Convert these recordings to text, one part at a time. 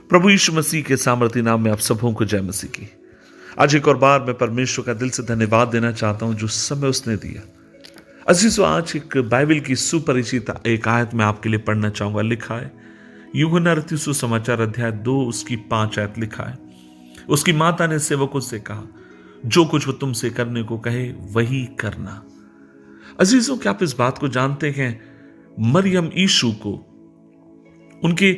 प्रभु यीशु मसीह के सामर्थी नाम में आप सबों को जय मसीह की। आज एक और बार मैं परमेश्वर का दिल से धन्यवाद देना चाहता हूं जो समय उसने दिया। अजीजों, आज एक बाइबल की सुपरिचित एक आयत मैं आपके लिए पढ़ना चाहूंगा। लिखा है यूहन्ना रचित सुसमाचार अध्याय 2 उसकी 5 आयत। लिखा है, उसकी माता ने सेवकों से कहा, जो कुछ वो तुमसे करने को कहे वही करना। अजीजों, क्या आप इस बात को जानते हैं? मरियम यीशु को उनके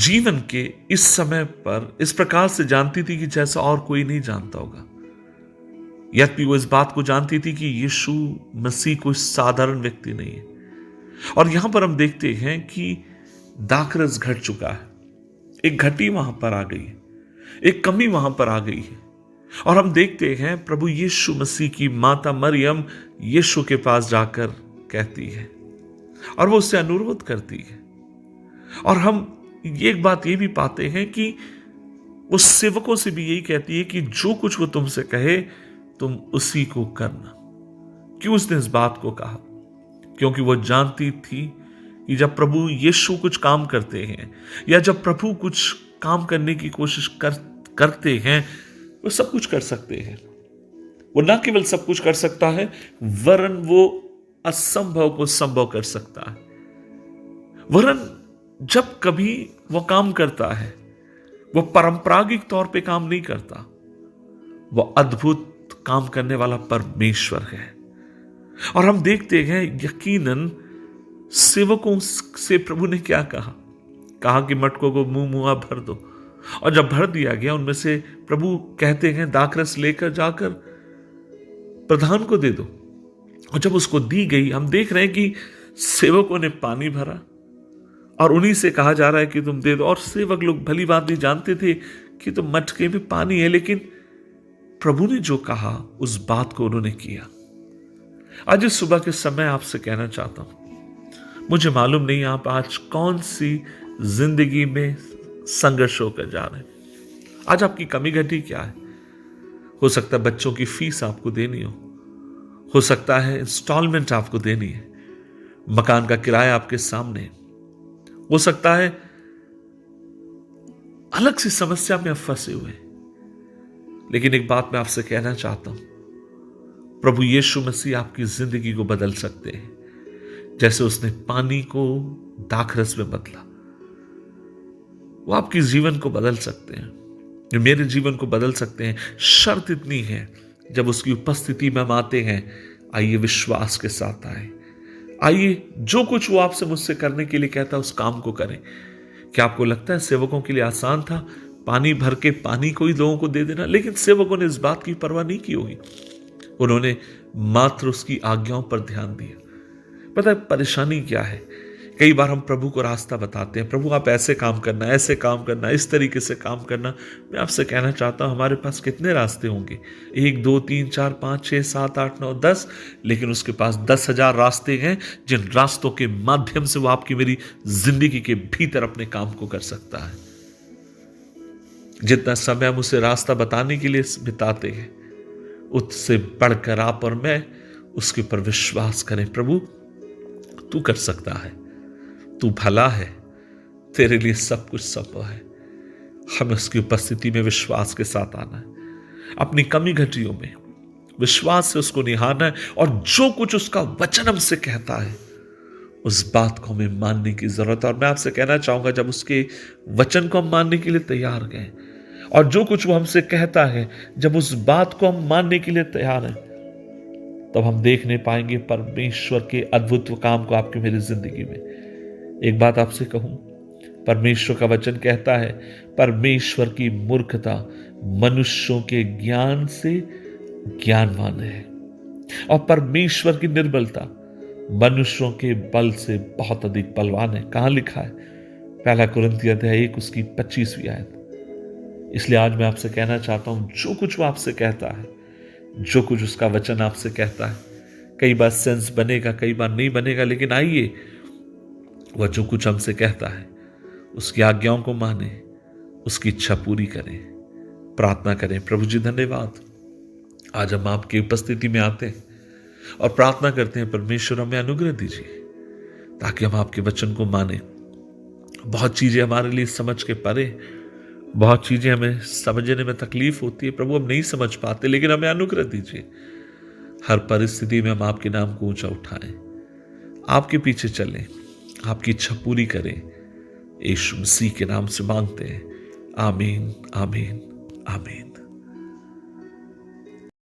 जीवन के इस समय पर इस प्रकार से जानती थी कि जैसा और कोई नहीं जानता होगा। यद्यपि वो इस बात को जानती थी कि यीशु मसीह कोई साधारण व्यक्ति नहीं है। और यहां पर हम देखते हैं कि दाखरस घट चुका है, एक घटी वहां पर आ गई है, एक कमी वहां पर आ गई है। और हम देखते हैं प्रभु यीशु मसीह की माता मरियम यीशु के पास जाकर कहती है और वो उससे अनुरोध करती है। और हम एक बात ये भी पाते हैं कि वो सेवकों से भी यही कहती है कि जो कुछ वो तुमसे कहे तुम उसी को करना। क्यों उसने इस बात को कहा? क्योंकि वो जानती थी कि जब प्रभु यीशु कुछ काम करते हैं या जब प्रभु कुछ काम करने की कोशिश करते हैं, वो सब कुछ कर सकते हैं। वो ना केवल सब कुछ कर सकता है, वरन वो असंभव को संभव कर सकता है। वरन जब कभी वो काम करता है, वो परंपरागत तौर पे काम नहीं करता, वो अद्भुत काम करने वाला परमेश्वर है। और हम देखते हैं यकीनन सेवकों से प्रभु ने क्या कहा कि मटकों को मुंह मुआ भर दो। और जब भर दिया गया, उनमें से प्रभु कहते हैं दाखरस लेकर जाकर प्रधान को दे दो। और जब उसको दी गई, हम देख रहे हैं कि सेवकों ने पानी भरा और उन्हीं से कहा जा रहा है कि तुम दे दो। और सेवक लोग भली बात नहीं जानते थे कि तो मटके में पानी है, लेकिन प्रभु ने जो कहा उस बात को उन्होंने किया। आज इस सुबह के समय आपसे कहना चाहता हूं, मुझे मालूम नहीं आप आज कौन सी जिंदगी में संघर्ष होकर जा रहे हैं। आज आपकी कमी घटी क्या है? हो सकता है बच्चों की फीस आपको देनी हो सकता है इंस्टॉलमेंट आपको देनी है, मकान का किराया आपके सामने, हो सकता है अलग सी समस्या में आप फंसे हुए। लेकिन एक बात मैं आपसे कहना चाहता हूं, प्रभु यीशु मसीह आपकी जिंदगी को बदल सकते हैं। जैसे उसने पानी को दाखरस में बदला, वो आपकी जीवन को बदल सकते हैं, जो मेरे जीवन को बदल सकते हैं। शर्त इतनी है, जब उसकी उपस्थिति में हम आते हैं, आइए विश्वास के साथ आए। आइए जो कुछ वो आपसे मुझसे करने के लिए कहता है उस काम को करें। क्या आपको लगता है सेवकों के लिए आसान था पानी भर के पानी को ही लोगों को दे देना? लेकिन सेवकों ने इस बात की परवाह नहीं की होगी, उन्होंने मात्र उसकी आज्ञाओं पर ध्यान दिया। पता है परेशानी क्या है? कई बार हम प्रभु को रास्ता बताते हैं, प्रभु आप ऐसे काम करना, ऐसे काम करना, इस तरीके से काम करना। मैं आपसे कहना चाहता हूं, हमारे पास कितने रास्ते होंगे? 1 2 3 4 5 6 7 8 9 10, लेकिन उसके पास 10,000 रास्ते हैं जिन रास्तों के माध्यम से वो आपकी मेरी जिंदगी के भीतर अपने काम को कर सकता है। जितना समय हम उसे रास्ता बताने के लिए बिताते हैं, उससे बढ़कर आप और मैं उसके ऊपर विश्वास करें। प्रभु तू कर सकता है, तू भला है, तेरे लिए सब कुछ संभव है। हमें उसकी उपस्थिति में विश्वास के साथ आना है, अपनी कमी घटियों में विश्वास से उसको निहारना है। और जो कुछ उसका वचन हमसे कहता है उस बात को हमें मानने की जरूरत है। और मैं आपसे कहना चाहूंगा, जब उसके वचन को हम मानने के लिए तैयार गए और जो कुछ वो हमसे कहता है, जब उस बात को हम मानने के लिए तैयार हैं, तब हम देखने पाएंगे परमेश्वर के अद्भुत काम को आपकी मेरी जिंदगी में। एक बात आपसे कहूं, परमेश्वर का वचन कहता है परमेश्वर की मूर्खता मनुष्यों के ज्ञान से ज्ञानवान है, और परमेश्वर की निर्बलता मनुष्यों के बल से बहुत अधिक बलवान है। कहां लिखा है? 1 कुरिन्थियों अध्याय 1 उसकी 25वीं आयत। इसलिए आज मैं आपसे कहना चाहता हूं, जो कुछ वो आपसे कहता है, जो कुछ उसका वचन आपसे कहता है, कई बार सेंस बनेगा, कई बार नहीं बनेगा, लेकिन आइए वह जो कुछ हमसे कहता है उसकी आज्ञाओं को माने, उसकी इच्छा पूरी करें, प्रार्थना करें। प्रभु जी धन्यवाद, आज हम आपकी उपस्थिति में आते हैं और प्रार्थना करते हैं, परमेश्वर हमें अनुग्रह दीजिए ताकि हम आपके वचन को माने। बहुत चीजें हमारे लिए समझ के परे, बहुत चीजें हमें समझने में तकलीफ होती है प्रभु, हम नहीं समझ पाते, लेकिन हमें अनुग्रह दीजिए हर परिस्थिति में हम आपके नाम को ऊंचा उठाएं, आपके पीछे चलें, आपकी इच्छा पूरी करें। यीशु मसीह के नाम से मांगते हैं, आमीन, आमीन, आमीन।